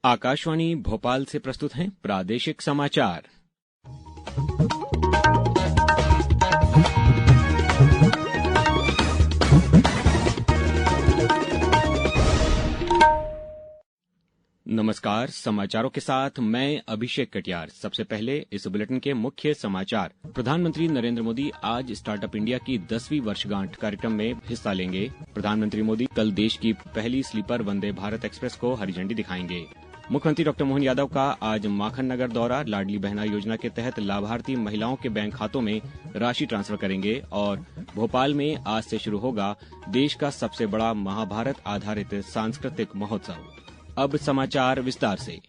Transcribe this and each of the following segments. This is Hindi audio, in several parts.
आकाशवाणी भोपाल से प्रस्तुत हैं प्रादेशिक समाचार। नमस्कार, समाचारों के साथ मैं अभिषेक कटियार। सबसे पहले इस बुलेटिन के मुख्य समाचार। प्रधानमंत्री नरेंद्र मोदी आज स्टार्टअप इंडिया की 10वीं वर्षगांठ कार्यक्रम में हिस्सा लेंगे। प्रधानमंत्री मोदी कल देश की पहली स्लीपर वंदे भारत एक्सप्रेस को हरी झंडी दिखाएंगे। मुख्यमंत्री डॉ मोहन यादव का आज माखन नगर दौरा। लाडली बहना योजना के तहत लाभार्थी महिलाओं के बैंक खातों में राशि ट्रांसफर करेंगे। और भोपाल में आज से शुरू होगा देश का सबसे बड़ा महाभारत आधारित सांस्कृतिक महोत्सव। अब समाचार विस्तार से।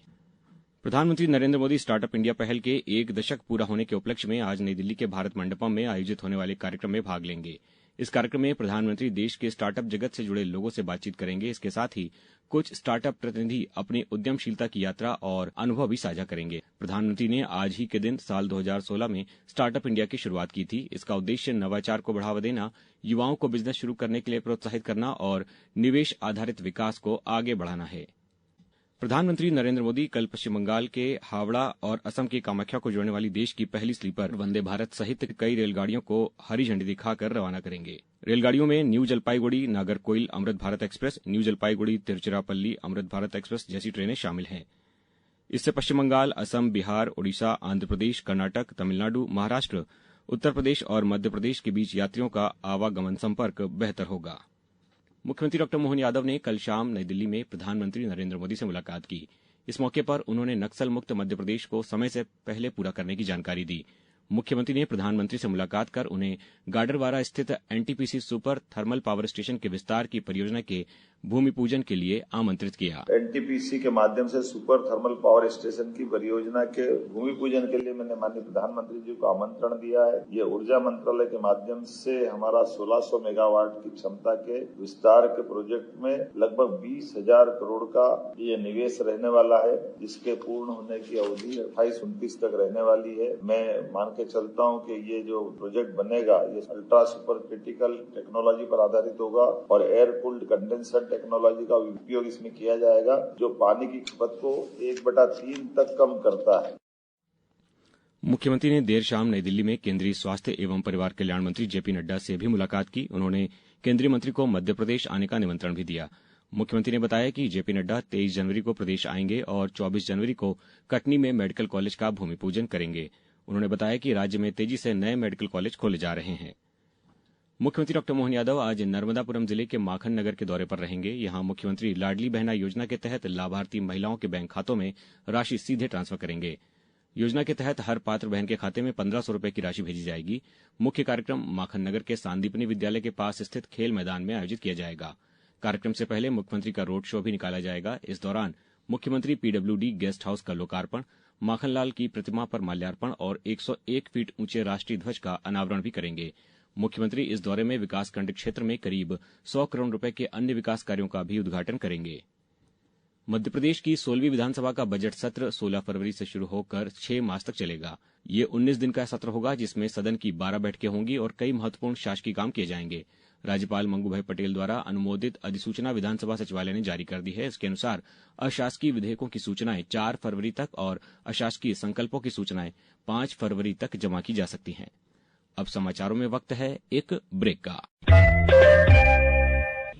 प्रधानमंत्री नरेंद्र मोदी स्टार्टअप इंडिया पहल के 1 दशक पूरा होने के उपलक्ष्य में आज नई दिल्ली के भारत मंडपम में आयोजित होने वाले कार्यक्रम में भाग लेंगे। इस कार्यक्रम में प्रधानमंत्री देश के स्टार्टअप जगत से जुड़े लोगों से बातचीत करेंगे। इसके साथ ही कुछ स्टार्टअप प्रतिनिधि अपनी उद्यमशीलता की यात्रा और अनुभव भी साझा करेंगे। प्रधानमंत्री ने आज ही के दिन साल 2016 में स्टार्टअप इंडिया की शुरुआत की थी। इसका उद्देश्य नवाचार को बढ़ावा देना, युवाओं को बिजनेस शुरू करने के लिए प्रोत्साहित करना और निवेश आधारित विकास को आगे बढ़ाना है। प्रधानमंत्री नरेंद्र मोदी कल पश्चिम बंगाल के हावड़ा और असम के कामाख्या को जोड़ने वाली देश की पहली स्लीपर वंदे भारत सहित कई रेलगाड़ियों को हरी झंडी दिखाकर रवाना करेंगे। रेलगाड़ियों में new Jalpaiguri Nagercoil Amrit Bharat express, new Jalpaiguri Tiruchirappalli Amrit Bharat express जैसी ट्रेनें शामिल हैं। इससे पश्चिम बंगाल, असम, बिहार, ओडिशा, आंध्र प्रदेश, कर्नाटक, तमिलनाडु, महाराष्ट्र, उत्तर प्रदेश और मध्य प्रदेश के बीच यात्रियों का आवागमन संपर्क बेहतर होगा। मुख्यमंत्री डॉ मोहन यादव ने कल शाम नई दिल्ली में प्रधानमंत्री नरेंद्र मोदी से मुलाकात की। इस मौके पर उन्होंने नक्सल मुक्त मध्य प्रदेश को समय से पहले पूरा करने की जानकारी दी। मुख्यमंत्री ने प्रधानमंत्री से मुलाकात कर उन्हें गाडरवारा स्थित NTPC super thermal power station के विस्तार की परियोजना के भूमि पूजन के लिए आमंत्रित किया। एनटीपीसी के माध्यम से सुपर थर्मल पावर स्टेशन की परियोजना के भूमि पूजन के लिए मैंने माननीय प्रधानमंत्री जी को आमंत्रण दिया है। ये ऊर्जा मंत्रालय के माध्यम से हमारा 1600 मेगावाट की क्षमता के विस्तार के प्रोजेक्ट में लगभग 20,000 करोड़ का ये निवेश रहने वाला है, जिसके पूर्ण होने की अवधि 28-29 तक रहने वाली है। मैं मान के चलता हूं कि ये जो प्रोजेक्ट बनेगा ये अल्ट्रा सुपर क्रिटिकल टेक्नोलॉजी पर आधारित होगा और एयर कूल्ड कंडेंसर टेक्नोलॉजी का उपयोग इसमें किया जाएगा, जो पानी की खपत को 1/3 तक कम करता है। मुख्यमंत्री ने देर शाम नई दिल्ली में केंद्रीय स्वास्थ्य एवं परिवार कल्याण मंत्री जेपी नड्डा से भी मुलाकात की। उन्होंने केंद्रीय मंत्री को मध्य प्रदेश आने का निमंत्रण भी दिया। मुख्यमंत्री ने बताया कि जेपी नड्डा 23 जनवरी को प्रदेश आएंगे और 24 जनवरी को कटनी में मेडिकल कॉलेज का भूमि पूजन करेंगे। उन्होंने बताया कि राज्य में तेजी से नए मेडिकल कॉलेज खोले जा रहे हैं। मुख्यमंत्री डॉ मोहन यादव आज नर्मदापुरम जिले के माखन नगर के दौरे पर रहेंगे। यहां मुख्यमंत्री लाडली बहना योजना के तहत लाभार्थी महिलाओं के बैंक खातों में राशि सीधे ट्रांसफर करेंगे। योजना के तहत हर पात्र बहन के खाते में 1500 रुपए की राशि भेजी जाएगी। मुख्य कार्यक्रम माखन नगर के सांदीपनी विद्यालय के पास स्थित खेल मैदान में आयोजित किया जाएगा। कार्यक्रम से पहले मुख्यमंत्री का रोड शो भी निकाला जाएगा। इस दौरान मुख्यमंत्री पीडब्ल्यूडी गेस्ट हाउस का लोकार्पण, माखनलाल की प्रतिमा पर माल्यार्पण और 101 फीट ऊंचे राष्ट्रीय ध्वज का अनावरण भी करेंगे। मुख्यमंत्री इस दौरे में विकासखंड क्षेत्र में करीब 100 करोड़ रुपए के अन्य विकास कार्यों का भी उद्घाटन करेंगे। मध्यप्रदेश की 16वीं विधानसभा का बजट सत्र 16 फरवरी से शुरू होकर 6 मास तक चलेगा। ये 19 दिन का सत्र होगा, जिसमें सदन की 12 बैठकें होंगी और कई महत्वपूर्ण शासकीय काम किए जाएंगे। राज्यपाल मंगूभाई पटेल द्वारा अनुमोदित अधिसूचना विधानसभा सचिवालय ने जारी कर दी है। इसके अनुसार अशासकीय विधेयकों की सूचनाएं 4 फरवरी तक और अशासकीय संकल्पों की सूचनाएं 5 फरवरी तक जमा की जा सकती हैं। अब समाचारों में वक्त है एक ब्रेक का।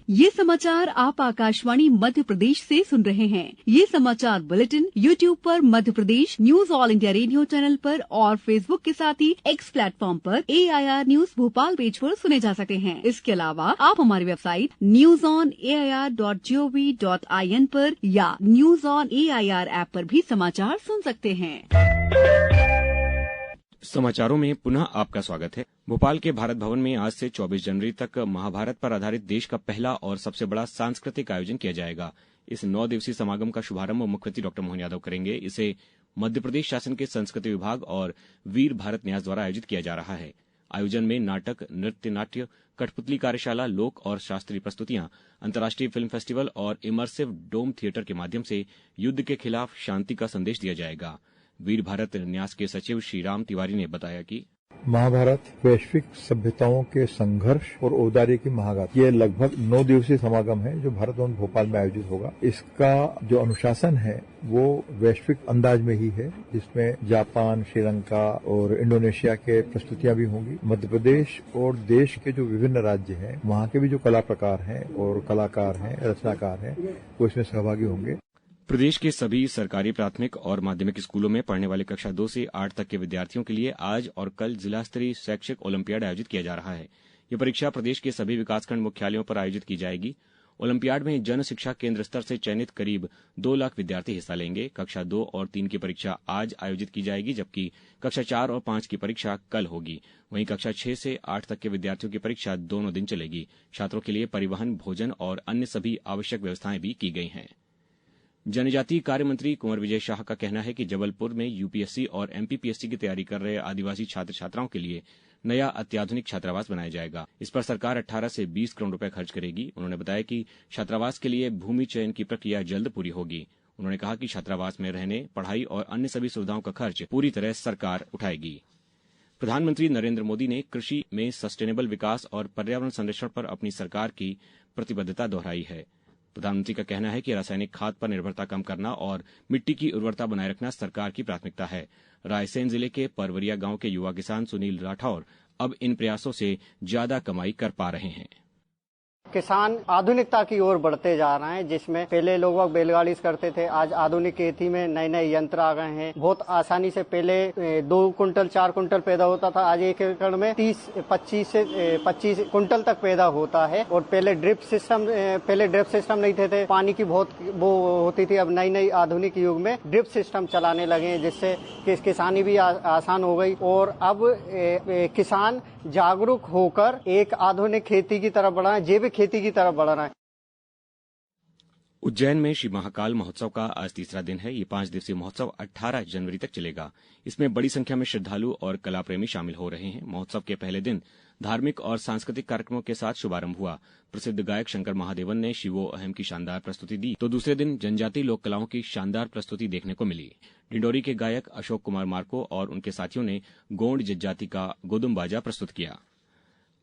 ये समाचार आप आकाशवाणी मध्य प्रदेश से सुन रहे हैं। ये समाचार बुलेटिन YouTube पर Madhya Pradesh news all India radio channel पर और Facebook के साथ ही X प्लेटफॉर्म पर AIR न्यूज भोपाल पेज पर सुने जा सकते हैं। इसके अलावा आप हमारी वेबसाइट newsonair.gov.in पर या न्यूज ऑन AIR ऐप पर भी समाचार सुन सकते हैं। समाचारों में पुनः आपका स्वागत है। भोपाल के भारत भवन में आज से 24 जनवरी तक महाभारत पर आधारित देश का पहला और सबसे बड़ा सांस्कृतिक आयोजन किया जाएगा। इस 9 दिवसीय समागम का शुभारंभ मुख्यमंत्री डॉ मोहन यादव करेंगे। इसे मध्य प्रदेश शासन के संस्कृति विभाग और वीर भारत न्यास द्वारा आयोजित किया जा रहा है। आयोजन में नाटक, नृत्य नाट्य, कठपुतली कार्यशाला, लोक और शास्त्रीय प्रस्तुतियां, अंतर्राष्ट्रीय फिल्म फेस्टिवल और इमर्सिव डोम थिएटर के माध्यम से युद्ध के खिलाफ शांति का संदेश दिया जाएगा। वीर भारत न्यास के सचिव श्रीराम तिवारी ने बताया कि महाभारत वैश्विक सभ्यताओं के संघर्ष और औदार्य की महागाथा, ये लगभग 9 दिवसीय समागम है जो भारत भवन भोपाल में आयोजित होगा। इसका जो अनुशासन है वो वैश्विक अंदाज में ही है, जिसमें जापान, श्रीलंका और इंडोनेशिया के प्रस्तुतियां भी होंगी। मध्य प्रदेश और देश के जो विभिन्न राज्य हैं, वहाँ के भी जो कला प्रकार हैं और कलाकार हैं, रचनाकार हैं, वो इसमें सहभागी होंगे। प्रदेश के सभी सरकारी प्राथमिक और माध्यमिक स्कूलों में पढ़ने वाले कक्षा 2 से 8 तक के विद्यार्थियों के लिए आज और कल जिला स्तरीय शैक्षिक ओलंपियाड आयोजित किया जा रहा है। ये परीक्षा प्रदेश के सभी विकासखंड मुख्यालयों पर आयोजित की जाएगी। ओलंपियाड में जन शिक्षा केंद्र स्तर से चयनित करीब 2 लाख विद्यार्थी हिस्सा लेंगे। कक्षा 2 और 3 की परीक्षा आज आयोजित की जाएगी, जबकि कक्षा 4 और 5 की परीक्षा कल होगी। वहीं कक्षा 6 से 8 तक के विद्यार्थियों की परीक्षा दोनों दिन चलेगी। छात्रों के लिए परिवहन, भोजन और अन्य सभी आवश्यक व्यवस्थाएं भी की गई हैं। जनजातीय कार्य मंत्री कुंवर विजय शाह का कहना है कि जबलपुर में यूपीएससी और एमपीपीएससी की तैयारी कर रहे आदिवासी छात्र छात्राओं के लिए नया अत्याधुनिक छात्रावास बनाया जाएगा। इस पर सरकार 18 से 20 करोड़ रुपए खर्च करेगी। उन्होंने बताया कि छात्रावास के लिए भूमि चयन की प्रक्रिया जल्द पूरी होगी। उन्होंने कहा कि छात्रावास में रहने, पढ़ाई और अन्य सभी सुविधाओं का खर्च पूरी तरह सरकार उठाएगी। प्रधानमंत्री नरेंद्र मोदी ने कृषि में सस्टेनेबल विकास और पर्यावरण संरक्षण पर अपनी सरकार की प्रतिबद्धता दोहराई है। प्रधानमंत्री का कहना है कि रासायनिक खाद पर निर्भरता कम करना और मिट्टी की उर्वरता बनाए रखना सरकार की प्राथमिकता है। रायसेन जिले के परवरिया गांव के युवा किसान सुनील राठौर अब इन प्रयासों से ज्यादा कमाई कर पा रहे हैं। किसान आधुनिकता की ओर बढ़ते जा रहे हैं, जिसमें पहले लोग बैलगाड़ी से करते थे, आज आधुनिक खेती में नए नए यंत्र आ गए हैं। बहुत आसानी से पहले 2 कुंटल 4 कुंटल पैदा होता था, आज 1 एकड़ में 25 से 25 कुंटल तक पैदा होता है। और पहले ड्रिप सिस्टम नहीं थे, पानी की बहुत वो होती थी। अब नई आधुनिक युग में ड्रिप सिस्टम चलाने लगे हैं, जिससे किसानी भी आसान हो गई। और अब किसान जागरूक होकर एक आधुनिक खेती की तरफ बढ़ा है, जैविक खेती की तरफ बढ़ रहा है। उज्जैन में श्री महाकाल महोत्सव का आज तीसरा दिन है। ये 5 दिवसीय महोत्सव 18 जनवरी तक चलेगा। इसमें बड़ी संख्या में श्रद्धालु और कला प्रेमी शामिल हो रहे हैं। महोत्सव के पहले दिन धार्मिक और सांस्कृतिक कार्यक्रमों के साथ शुभारंभ हुआ। प्रसिद्ध गायक शंकर महादेवन ने शिवो अहम की शानदार प्रस्तुति दी, तो दूसरे दिन जनजातीय लोक कलाओं की शानदार प्रस्तुति देखने को मिली। डिंडोरी के गायक अशोक कुमार मार्को और उनके साथियों ने गोंड जनजाति का गोदुम बाजा प्रस्तुत किया।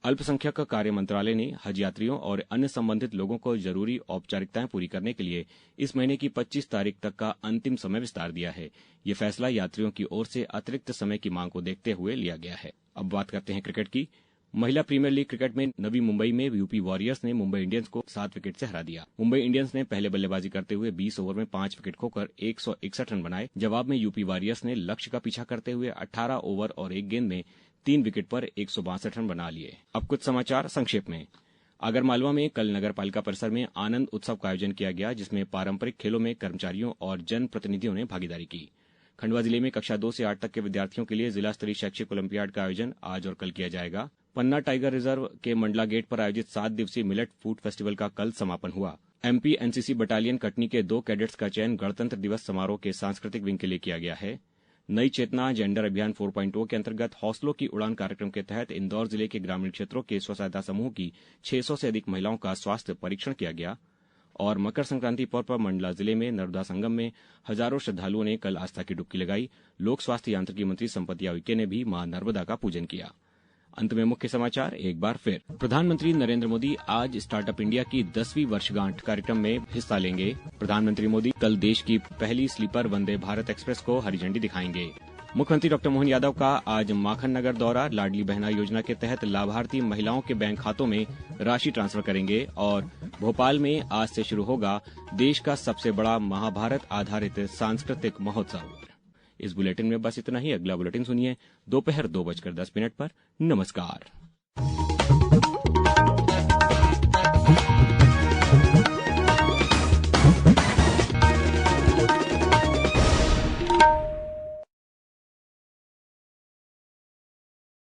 अल्पसंख्यक कार्य मंत्रालय ने हज यात्रियों और अन्य संबंधित लोगों को जरूरी औपचारिकताएं पूरी करने के लिए इस महीने की 25 तारीख तक का अंतिम समय विस्तार दिया है। ये फैसला यात्रियों की ओर से अतिरिक्त समय की मांग को देखते हुए लिया गया है। अब बात करते हैं क्रिकेट की। महिला प्रीमियर लीग क्रिकेट में नवी मुंबई में यूपी वॉरियर्स ने मुंबई इंडियंस को 7 विकेट से हरा दिया। मुंबई इंडियंस ने पहले बल्लेबाजी करते हुए 20 ओवर में 5 विकेट खोकर 161 रन बनाए। जवाब में यूपी वॉरियर्स ने लक्ष्य का पीछा करते हुए 18 ओवर और 1 गेंद में 3 विकेट पर 162 रन बना लिए। अब कुछ समाचार संक्षेप में। आगरमालवा में कल नगर पालिका परिसर में आनंद उत्सव का आयोजन किया गया, जिसमें पारंपरिक खेलों में कर्मचारियों और जनप्रतिनिधियों ने भागीदारी की। खंडवा जिले में कक्षा 2 से 8 तक के विद्यार्थियों के लिए जिला स्तरीय शैक्षिक ओलंपियाड का आयोजन आज और कल किया जाएगा। पन्ना टाइगर रिजर्व के मंडला गेट पर आयोजित 7 दिवसीय मिलेट फूड फेस्टिवल का कल समापन हुआ। एमपी एनसीसी बटालियन कटनी के 2 कैडेट्स का चयन गणतंत्र दिवस समारोह के सांस्कृतिक विंग के लिए किया गया है। नई चेतना जेंडर अभियान 4.0 के अंतर्गत हौसलों की उड़ान कार्यक्रम के तहत इंदौर जिले के ग्रामीण क्षेत्रों के स्व सहायता समूह की 600 से अधिक महिलाओं का स्वास्थ्य परीक्षण किया गया। और मकर संक्रांति पर्व पर मंडला जिले में नर्मदा संगम में हजारों श्रद्धालुओं ने कल आस्था की डुबकी लगाई। लोक स्वास्थ्य यांत्रिकी मंत्री संपत उइके ने भी मां नर्मदा का पूजन किया। अंत में मुख्य समाचार एक बार फिर। प्रधानमंत्री नरेंद्र मोदी आज स्टार्टअप इंडिया की 10वीं वर्षगांठ कार्यक्रम में हिस्सा लेंगे। प्रधानमंत्री मोदी कल देश की पहली स्लीपर वंदे भारत एक्सप्रेस को हरी झंडी दिखाएंगे। मुख्यमंत्री डॉक्टर मोहन यादव का आज माखन नगर दौरा, लाडली बहना योजना के तहत लाभार्थी महिलाओं के बैंक खातों में राशि ट्रांसफर करेंगे। और भोपाल में आज से शुरू होगा देश का सबसे बड़ा महाभारत आधारित सांस्कृतिक महोत्सव। इस बुलेटिन में बस इतना ही। अगला बुलेटिन सुनिए दोपहर 2:10 पर। नमस्कार।